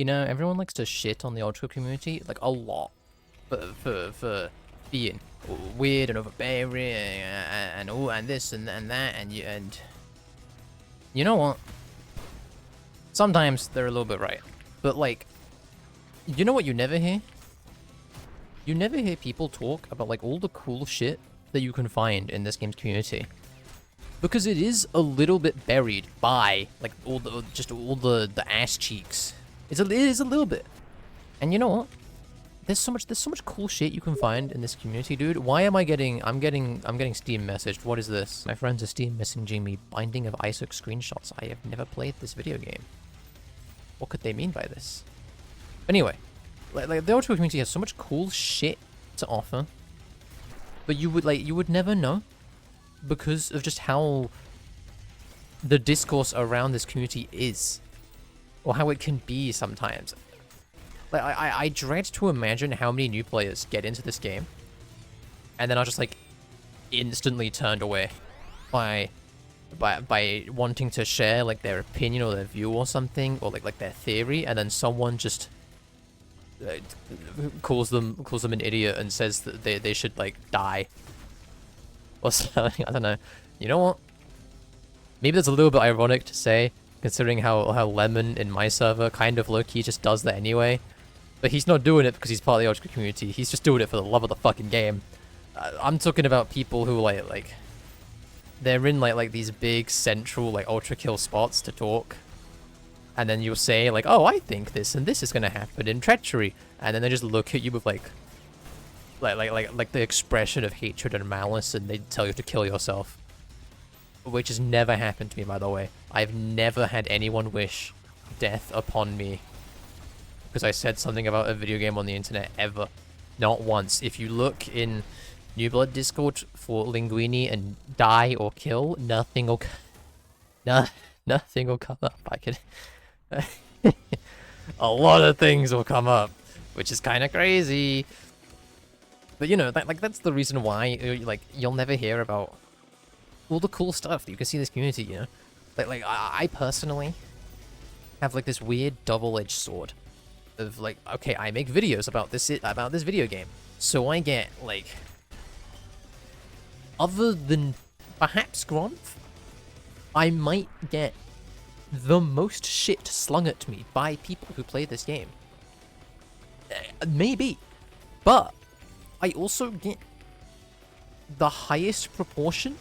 You know, everyone likes to shit on the Ultrakill community, like, a lot, for being weird and overbearing and this and that, and you know what? Sometimes they're a little bit right, but like, you know what you never hear? You never hear people talk about like all the cool shit that you can find in this game's community. Because it is a little bit buried by like all the ass cheeks. It is a little bit. And you know what? There's so much cool shit you can find in this community, dude. Why am I'm getting Steam messaged. What is this? My friends are Steam messaging me Binding of Isaac screenshots. I have never played this video game. What could they mean by this? Anyway, like the Ultrakill community has so much cool shit to offer, but you would never know because of just how the discourse around this community is, or how it can be sometimes. Like I dread to imagine how many new players get into this game, and then are just like instantly turned away by wanting to share like their opinion or their view or something, or like their theory, and then someone just calls them an idiot and says that they should like die or something. I don't know. You know what? Maybe that's a little bit ironic to say, considering how Lemon in my server kind of low-key just does that anyway. But he's not doing it because he's part of the Ultrakill community. He's just doing it for the love of the fucking game. I'm talking about people who like they're in like these big central like Ultrakill spots to talk, and then you'll say like, oh, I think this and this is gonna happen in treachery, and then they just look at you with like the expression of hatred and malice, and they tell you to kill yourself. Which has never happened to me, by the way. I've never had anyone wish death upon me because I said something about a video game on the internet, ever. Not once. If you look in New Blood Discord for Linguini and die or kill, nothing will come up. I can a lot of things will come up, which is kind of crazy. But you know, that's the reason why like you'll never hear about all the cool stuff that you can see in this community, you know? Like I personally have like this weird double-edged sword of like, okay, I make videos about this video game, so I get like, other than perhaps Gronth, I might get the most shit slung at me by people who play this game. Maybe, but I also get the highest proportion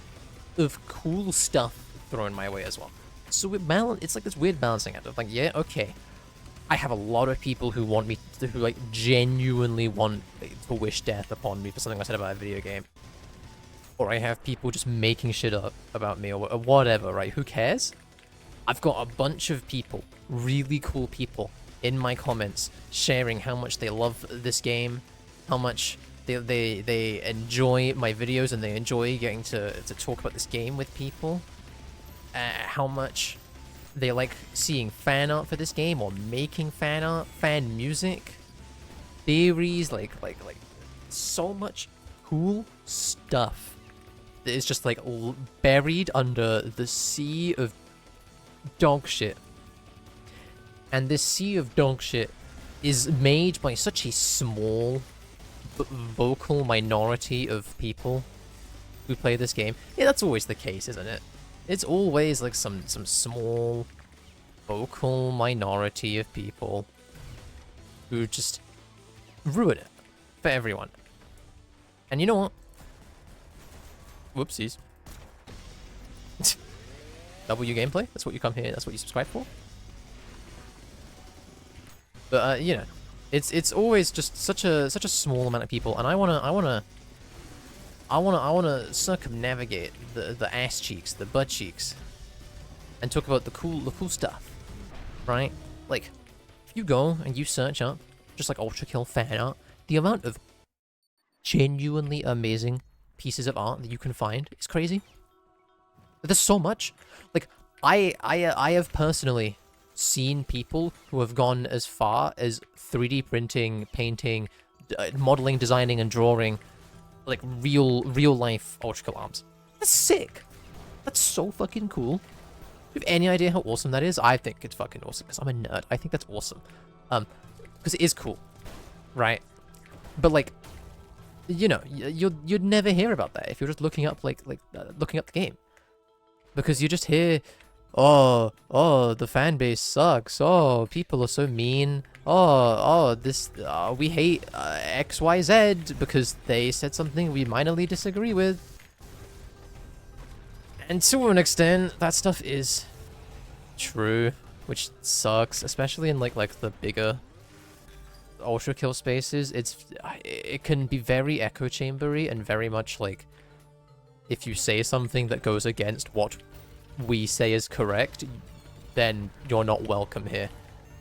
of cool stuff thrown my way as well. So it's like this weird balancing act of like, yeah, okay, I have a lot of people who want me to, who like genuinely want to wish death upon me for something I said about a video game, or I have people just making shit up about me or whatever, right? Who cares? I've got a bunch of people, really cool people, in my comments sharing how much they love this game, how much they enjoy my videos and they enjoy getting to talk about this game with people, how much they like seeing fan art for this game or making fan art, fan music, theories, like so much cool stuff that is just like buried under the sea of dog shit. And this sea of dog shit is made by such a small vocal minority of people who play this game. Yeah, that's always the case, isn't it? It's always like some small vocal minority of people who just ruin it for everyone. And you know what? Whoopsies. W gameplay? That's what you come here, that's what you subscribe for? But you know, it's always just such a small amount of people, and I wanna circumnavigate the ass cheeks, the butt cheeks, and talk about the cool stuff, right? Like, if you go and you search up just like Ultrakill fan art, the amount of genuinely amazing pieces of art that you can find is crazy. There's so much. Like, I have personally seen people who have gone as far as 3D printing, painting, modeling, designing, and drawing like real life Ultrakill arms. That's sick. That's so fucking cool. Do you have any idea how awesome that is? I think it's fucking awesome because I'm a nerd. I think that's awesome. Because it is cool, right? But like, you know, you'd never hear about that if you're just looking up looking up the game, because you just hear, oh, the fan base sucks. Oh, people are so mean. Oh, this we hate XYZ because they said something we minorly disagree with. And to an extent, that stuff is true, which sucks, especially in like the bigger Ultrakill spaces. It can be very echo chambery and very much like, if you say something that goes against what we say is correct, then you're not welcome here,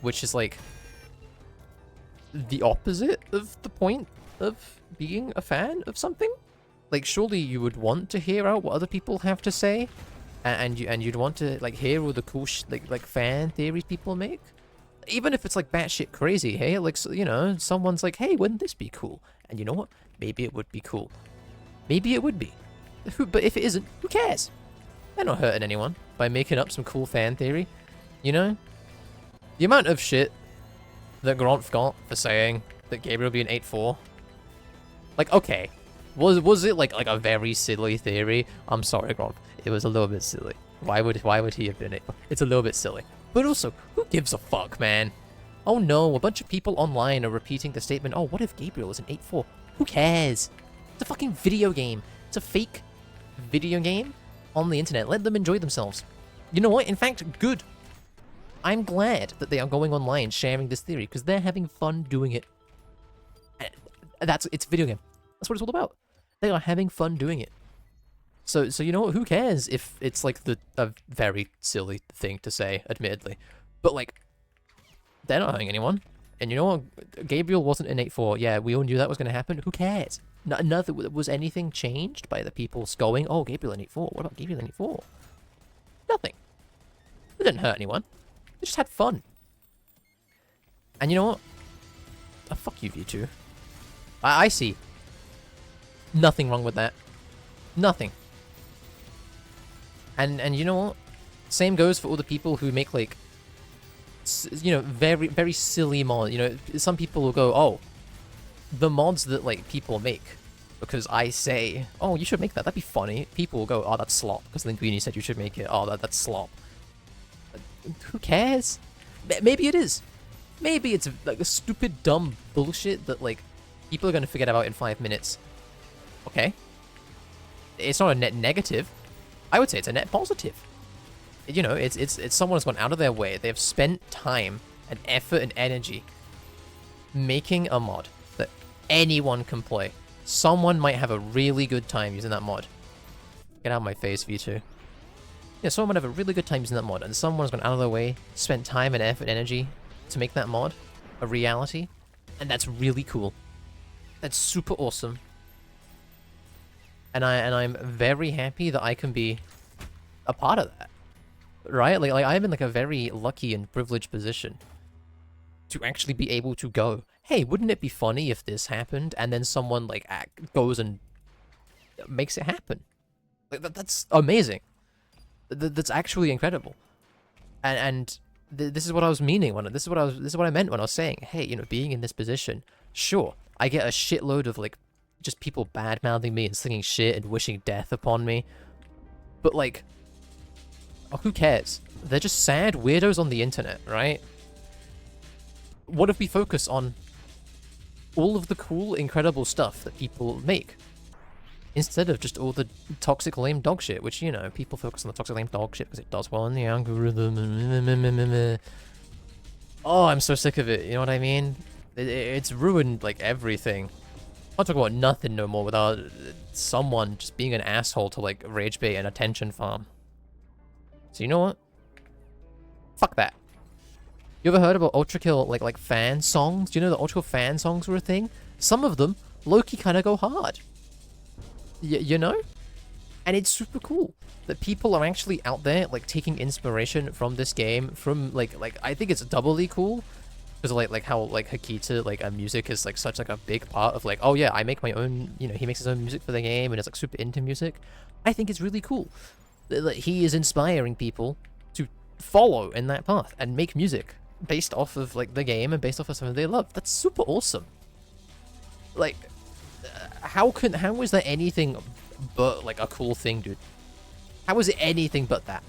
which is like the opposite of the point of being a fan of something. Like, surely you would want to hear out what other people have to say, and you'd want to like hear all the cool like fan theories people make, even if it's like batshit crazy. Hey, like, so, you know, someone's like, hey, wouldn't this be cool? And you know what? Maybe it would be cool. Maybe it would be. But if it isn't, who cares? They're not hurting anyone by making up some cool fan theory, you know? The amount of shit that Gromp got for saying that Gabriel would be an 8-4. Like, okay, was it like a very silly theory? I'm sorry, Gromp. It was a little bit silly. Why would he have been 8-4? It's a little bit silly. But also, who gives a fuck, man? Oh no, a bunch of people online are repeating the statement, oh, what if Gabriel is an 8-4? Who cares? It's a fucking video game. It's a fake video game on the internet. Let them enjoy themselves. You know what? In fact, good. I'm glad that they are going online sharing this theory, because they're having fun doing it. It's a video game. That's what it's all about. They are having fun doing it. So you know what? Who cares if it's like a very silly thing to say, admittedly. But like, they're not hurting anyone. And you know what? Gabriel wasn't an 8-4. Yeah, we all knew that was going to happen. Who cares? Nothing, was anything changed by the people going, oh, Gabriel an 8-4. What about Gabriel an 8-4? Nothing. It didn't hurt anyone. They just had fun. And you know what? Oh, fuck you, V2. I see nothing wrong with that. Nothing. And you know what? Same goes for all the people who make like, you know, very, very silly mods. You know, some people will go, oh, the mods that like people make, because I say, oh, you should make that. That'd be funny. People will go, oh, that's slop, because Linguini said you should make it. Oh, that's slop. Who cares? Maybe it is. Maybe it's like a stupid, dumb bullshit that like people are going to forget about in 5 minutes. Okay. It's not a net negative. I would say it's a net positive. You know, it's someone who's gone out of their way. They have spent time and effort and energy making a mod that anyone can play. Someone might have a really good time using that mod. Get out of my face, V2. Yeah, someone might have a really good time using that mod, and someone's gone out of their way, spent time and effort and energy to make that mod a reality, and that's really cool. That's super awesome. And I'm very happy that I can be a part of that, right? Like I'm in like a very lucky and privileged position to actually be able to go, hey, wouldn't it be funny if this happened? And then someone like goes and makes it happen. Like that's amazing. That's actually incredible. And this is what I was meaning when this is what I meant when I was saying, hey, you know, being in this position, sure, I get a shitload of like just people bad-mouthing me and slinging shit and wishing death upon me. But like, oh, who cares? They're just sad weirdos on the internet, right? What if we focus on all of the cool, incredible stuff that people make, instead of just all the toxic, lame dog shit, which, you know, people focus on the toxic, lame dog shit because it does well in the algorithm. Oh, I'm so sick of it, you know what I mean? It's ruined, like, everything. I'll talk about nothing no more without someone just being an asshole to, like, rage bait and attention farm. So you know what? Fuck that. You ever heard about Ultrakill, like fan songs? Do you know that Ultrakill fan songs were a thing? Some of them, low-key kind of go hard. You know? And it's super cool that people are actually out there, like, taking inspiration from this game, from, like I think it's doubly cool, because, like, how, like, Hakita, like, music is, like, such, like, a big part of, like, oh, yeah, I make my own, you know, he makes his own music for the game, and is, like, super into music. I think it's really cool that he is inspiring people to follow in that path and make music based off of like the game and based off of something they love. That's super awesome. Like, how is there anything but like a cool thing, dude? How is it anything but that?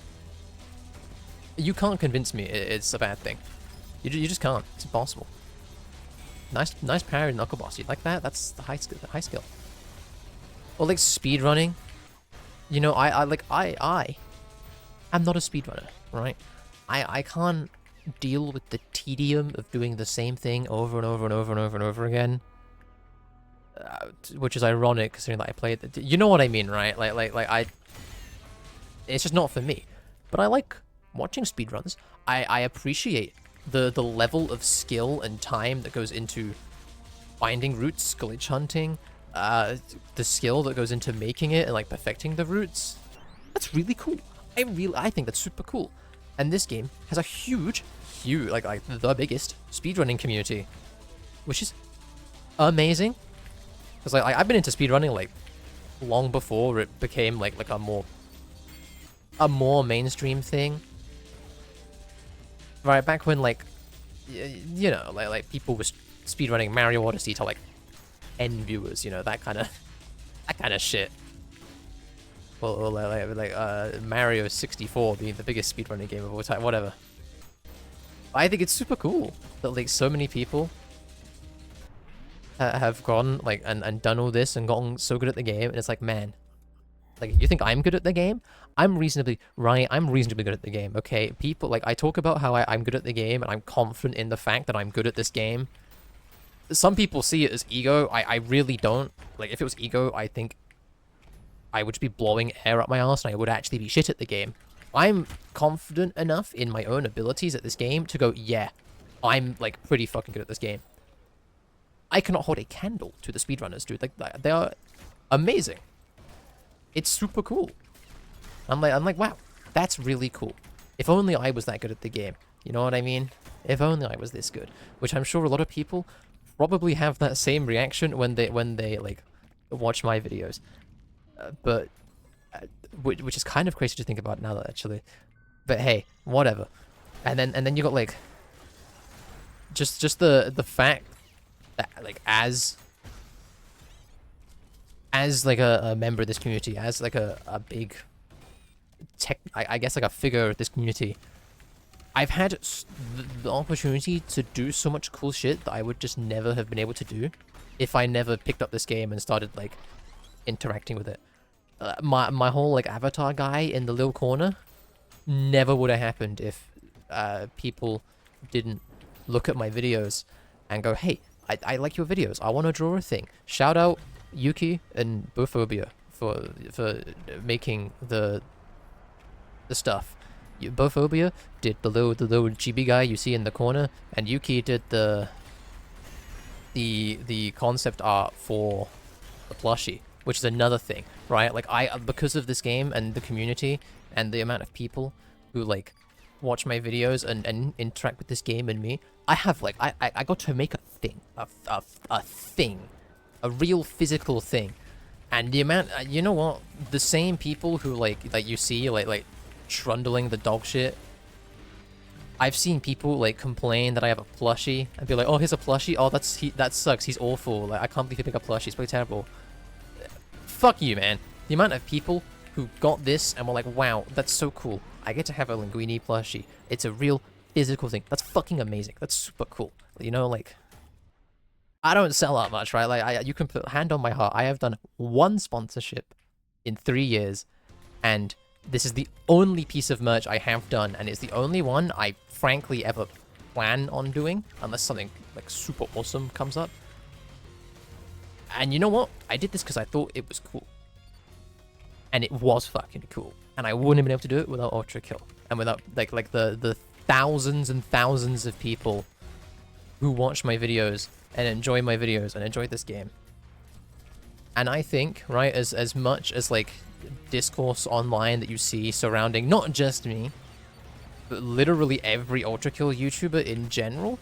You can't convince me it's a bad thing. You just can't. It's impossible. Nice parry knuckle boss. You like that? That's the high skill. Or like speedrunning. You know, I am not a speedrunner, right? I can't deal with the tedium of doing the same thing over and over and over and over and over again. Which is ironic considering that I played you know what I mean, right? It's just not for me. But I like watching speedruns. I appreciate the level of skill and time that goes into finding routes, glitch hunting, the skill that goes into making it and like perfecting the routes. That's really cool. I think that's super cool. And this game has a huge like the biggest speedrunning community, which is amazing. Because like I've been into speedrunning like long before it became like a more mainstream thing. Right, back when like you know, like people were speedrunning Mario Odyssey to like 10 viewers, you know, that kind of shit. Or like Mario 64 being the biggest speedrunning game of all time, whatever. I think it's super cool that like so many people have gone like and done all this and gotten so good at the game, and it's like, man, like, you think I'm good at the game? I'm reasonably good at the game, okay? People, like, I talk about how I'm good at the game, and I'm confident in the fact that I'm good at this game. Some people see it as ego. I really don't. Like, if it was ego, I think I would just be blowing air up my ass, and I would actually be shit at the game. I'm confident enough in my own abilities at this game to go, yeah, I'm, like, pretty fucking good at this game. I cannot hold a candle to the speedrunners, dude. Like, they are amazing. It's super cool. I'm like, wow, that's really cool. If only I was that good at the game. You know what I mean? If only I was this good. Which I'm sure a lot of people probably have that same reaction when they like watch my videos. Which is kind of crazy to think about now, actually. But hey, whatever. And then you got like just the fact that like as like a member of this community, as like a big I guess like a figure of this community, I've had the opportunity to do so much cool shit that I would just never have been able to do if I never picked up this game and started like interacting with it. My whole like avatar guy in the little corner never would have happened if people didn't look at my videos and go, hey, I like your videos, I want to draw a thing. Shout out Yuki and Bophobia for making the stuff. Bophobia did the little chibi guy you see in the corner, and Yuki did the concept art for the plushie, which is another thing, right? Like because of this game and the community and the amount of people who like watch my videos and interact with this game and me, I have like I got to make a thing, a thing, a real physical thing. And the amount, you know what? The same people who like you see like trundling the dog shit. I've seen people like complain that I have a plushie and be like, oh, here's a plushie. Oh, that sucks. He's awful. Like, I can't believe he picked up a plushie. It's pretty terrible. Fuck you, man. The amount of people who got this and were like, wow, that's so cool. I get to have a Linguini plushie. It's a real physical thing. That's fucking amazing. That's super cool. You know, like, I don't sell that much, right? Like, you can put hand on my heart. I have done one sponsorship in 3 years, and this is the only piece of merch I have done, and it's the only one I frankly ever plan on doing, unless something like super awesome comes up. And you know what? I did this because I thought it was cool. And it was fucking cool. And I wouldn't have been able to do it without Ultrakill. And without like the thousands and thousands of people who watch my videos and enjoy my videos and enjoy this game. And I think, right, as much as like discourse online that you see surrounding not just me, but literally every Ultrakill YouTuber in general,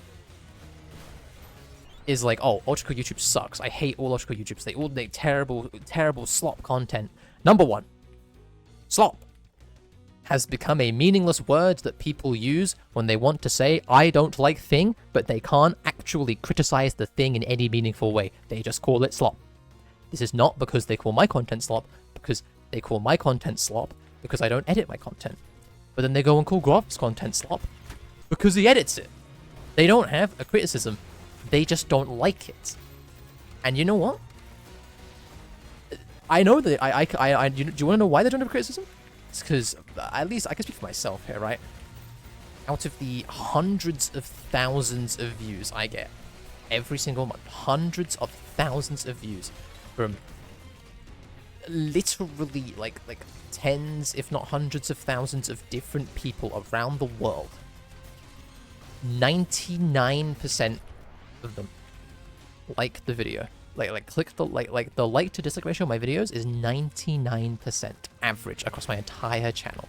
is like, oh, Ultrakill YouTube sucks. I hate all Ultrakill YouTubers. They all make terrible slop content. Number one, slop. has become a meaningless word that people use when they want to say, I don't like thing, but they can't actually criticize the thing in any meaningful way. They just call it slop. This is not because they call my content slop, because they call my content slop because I don't edit my content. But then they go and call Grov's content slop because he edits it. They don't have a criticism. They just don't like it. And you know what? I know that do you want to know why they don't have a criticism? It's because, at least I can speak for myself here, right? Out of the hundreds of thousands of views I get every single month, hundreds of thousands of views from literally like tens, if not hundreds of thousands of different people around the world, 99% of them like the video. Click the the like to dislike ratio of my videos is 99% average across my entire channel,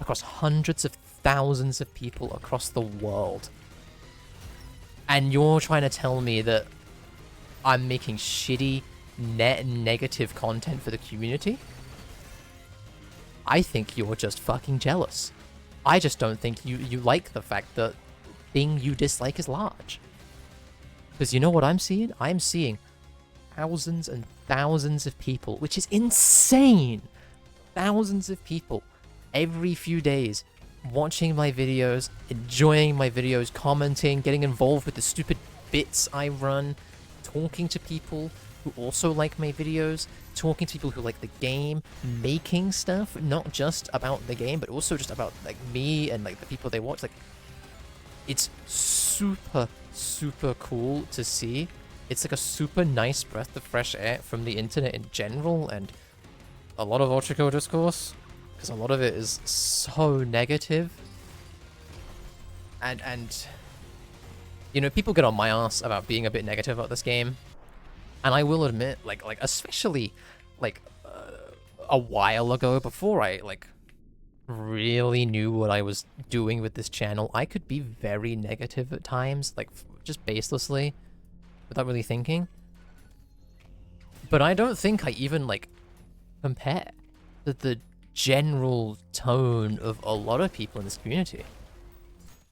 across hundreds of thousands of people across the world. And you're trying to tell me that I'm making shitty, negative content for the community? I think you're just fucking jealous. I just don't think you like the fact that thing you dislike is large. Because you know what I'm seeing? I'm seeing thousands and thousands of people, which is insane. Thousands of people every few days watching my videos, enjoying my videos, commenting, getting involved with the stupid bits I run, talking to people who also like my videos, talking to people who like the game, making stuff, not just about the game, but also just about like me and like the people they watch. Like, it's super, super cool to see. It's like a super nice breath of fresh air from the internet in general, and a lot of Ultrakill discourse, because a lot of it is so negative. And you know, people get on my ass about being a bit negative about this game, and I will admit, like especially like a while ago, before I like really knew what I was doing with this channel, I could be very negative at times, like just baselessly, without really thinking. But I don't think I even like compare to the general tone of a lot of people in this community.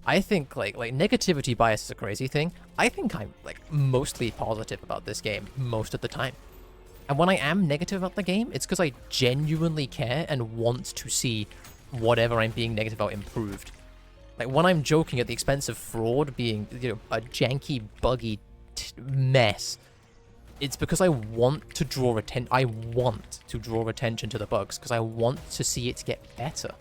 I think like negativity bias is a crazy thing. I think I'm like mostly positive about this game most of the time. And when I am negative about the game, it's because I genuinely care and want to see whatever I'm being negative about improved. Like when I'm joking at the expense of fraud being, you know, a janky, buggy mess, it's because I want to draw attention. I want to draw attention to the bugs because I want to see it get better.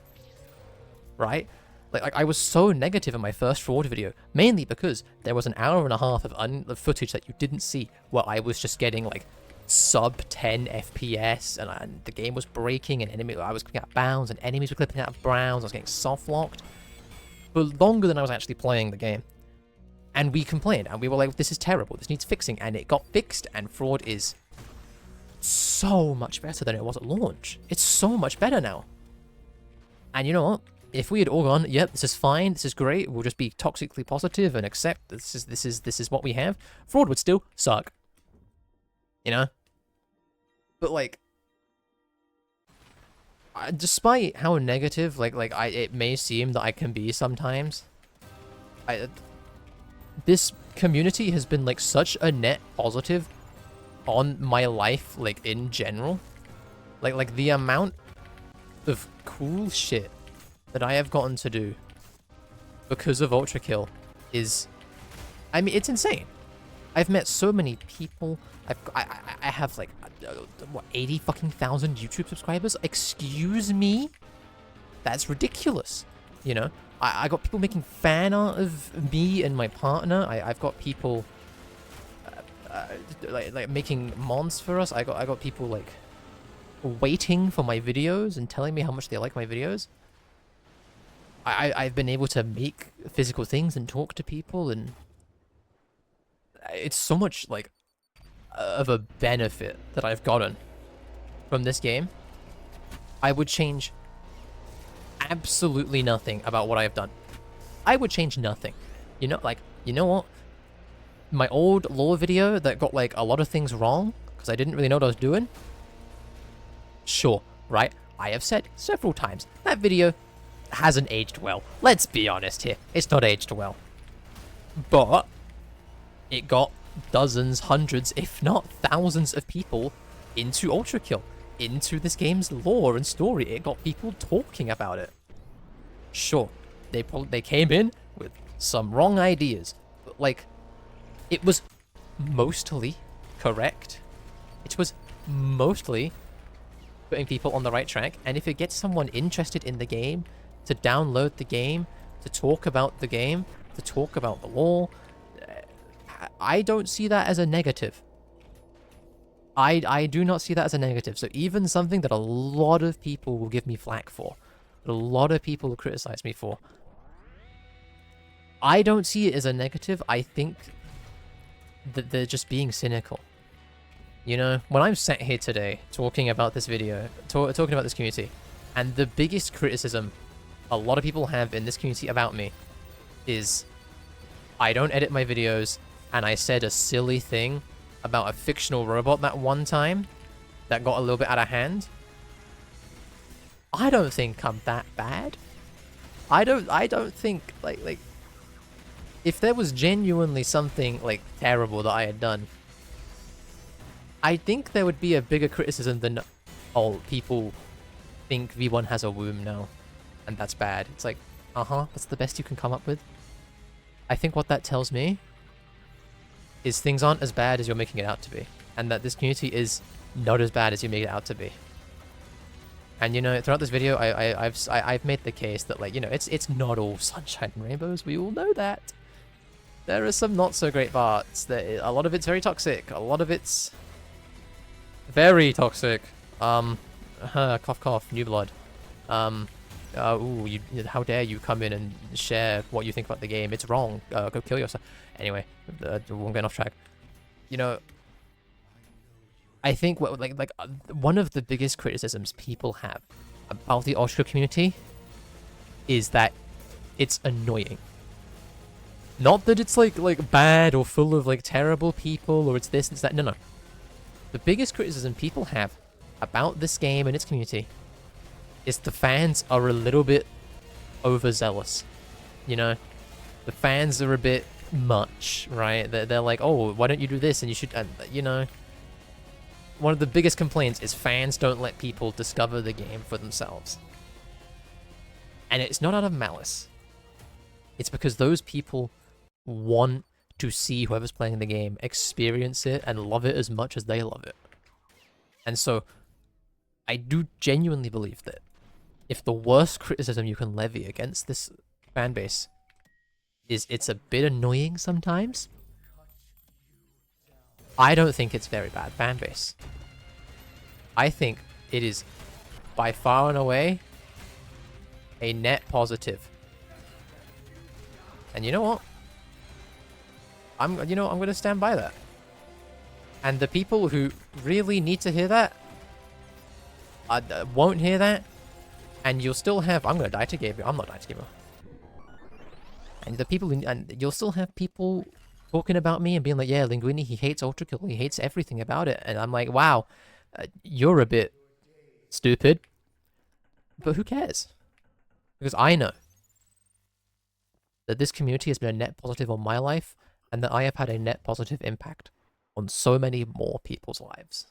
Right? Like I was so negative in my first fraud video, mainly because there was an hour and a half of footage that you didn't see where I was just getting like sub 10 FPS and the game was breaking and I was clipping out bounds and enemies were clipping out of browns. I was getting soft locked for longer than I was actually playing the game. And we complained, and we were like, this is terrible, this needs fixing, and it got fixed, and fraud is so much better than it was at launch. It's so much better now. And you know what? If we had all gone, yep, this is fine, this is great, we'll just be toxically positive and accept this is what we have, fraud would still suck. You know? But like, despite how negative it may seem that I can be sometimes, this community has been like such a net positive on my life, like in general. Like the amount of cool shit that I have gotten to do because of Ultrakill is, I mean, it's insane. I've met so many people. I have like what, 80 fucking thousand YouTube subscribers. Excuse me, that's ridiculous. You know, I got people making fan art of me and my partner. I've got people like making mons for us. I got people like waiting for my videos and telling me how much they like my videos. I've been able to make physical things and talk to people, and it's so much like of a benefit that I've gotten from this game. I would change absolutely nothing about what I have done. I would change nothing. You know, like, you know what? My old lore video that got like a lot of things wrong because I didn't really know what I was doing. Sure, right? I have said several times that video hasn't aged well. Let's be honest here. It's not aged well. But it got dozens, hundreds, if not thousands of people into Ultrakill, into this game's lore and story. It got people talking about it. Sure, they came in with some wrong ideas, but like, it was mostly correct. It was mostly putting people on the right track, and if it gets someone interested in the game, to download the game, to talk about the game, to talk about the lore, I don't see that as a negative. I do not see that as a negative. So even something that a lot of people will give me flack for, that a lot of people will criticize me for, I don't see it as a negative. I think that they're just being cynical. You know, when I'm sat here today talking about this video, talking about this community, and the biggest criticism a lot of people have in this community about me is I don't edit my videos, and I said a silly thing about a fictional robot that one time that got a little bit out of hand. I don't think I'm that bad. I don't think like if there was genuinely something like terrible that I had done, I think there would be a bigger criticism than, oh, people think V1 has a womb now, and that's bad. It's like, that's the best you can come up with. I think what that tells me is things aren't as bad as you're making it out to be, and that this community is not as bad as you make it out to be. And you know, throughout this video, I've made the case that, like, you know, it's not all sunshine and rainbows. We all know that. There are some not so great parts. A lot of it's very toxic. A lot of it's very toxic. Cough cough, new blood. Ooh, how dare you come in and share what you think about the game? It's wrong. Go kill yourself. Anyway, we're getting off track. You know, I think one of the biggest criticisms people have about the Ultrakill community is that it's annoying. Not that it's like bad or full of like terrible people or it's this, it's that. No. The biggest criticism people have about this game and its community is the fans are a little bit overzealous. You know, the fans are a bit much, right? They're like, oh, why don't you do this? And you should, you know. One of the biggest complaints is fans don't let people discover the game for themselves. And it's not out of malice. It's because those people want to see whoever's playing the game experience it and love it as much as they love it. And so, I do genuinely believe that if the worst criticism you can levy against this fan base is it's a bit annoying sometimes, I don't think it's very bad fan base. I think it is by far and away a net positive. And you know what? I'm going to stand by that. And the people who really need to hear that won't hear that. And you'll still have, I'm going to die to Gabriel. I'm not dying to Gabriel. And the people and you'll still have people talking about me and being like, yeah, Linguini, he hates Ultrakill. He hates everything about it. And I'm like, wow, you're a bit stupid. But who cares? Because I know that this community has been a net positive on my life, and that I have had a net positive impact on so many more people's lives.